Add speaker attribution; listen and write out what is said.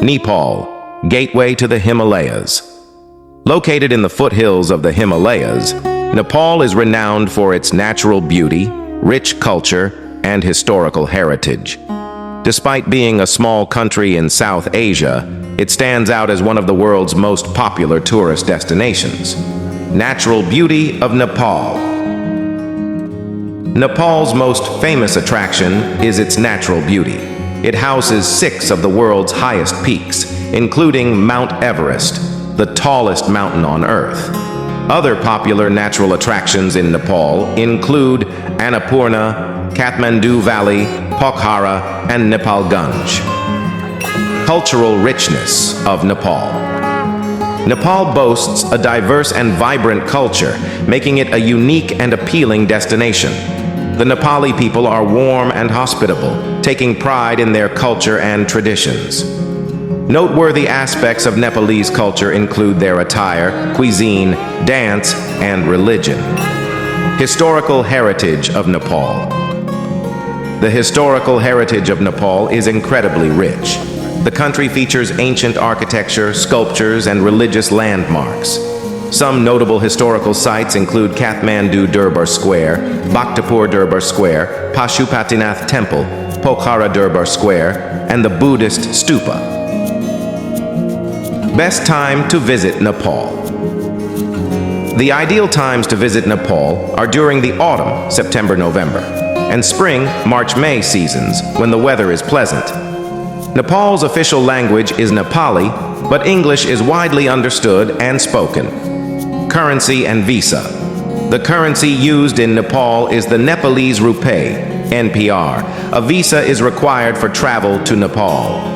Speaker 1: Nepal, gateway to the Himalayas. Located in the foothills of the Himalayas, Nepal is renowned for its natural beauty, rich culture, and historical heritage. Despite being a small country in South Asia, it stands out as one of the world's most popular tourist destinations. Natural beauty of Nepal. Nepal's most famous attraction is its natural beauty. It houses 6 of the world's highest peaks, including Mount Everest, the tallest mountain on Earth. Other popular natural attractions in Nepal include Annapurna, Kathmandu Valley, Pokhara, and Nepal Ganj. Cultural richness of Nepal. Nepal boasts a diverse and vibrant culture, making it a unique and appealing destination. The Nepali people are warm and hospitable, taking pride in their culture and traditions. Noteworthy aspects of Nepalese culture include their attire, cuisine, dance, and religion. Historical heritage of Nepal. The historical heritage of Nepal is incredibly rich. The country features ancient architecture, sculptures, and religious landmarks. Some notable historical sites include Kathmandu Durbar Square, Bhaktapur Durbar Square, Pashupatinath Temple, Pokhara Durbar Square, and the Buddhist Stupa. Best time to visit Nepal. The ideal times to visit Nepal are during the autumn, September-November, and spring, March-May seasons, when the weather is pleasant. Nepal's official language is Nepali, but English is widely understood and spoken. Currency and visa. The currency used in Nepal is the Nepalese rupee, NPR. A visa is required for travel to Nepal.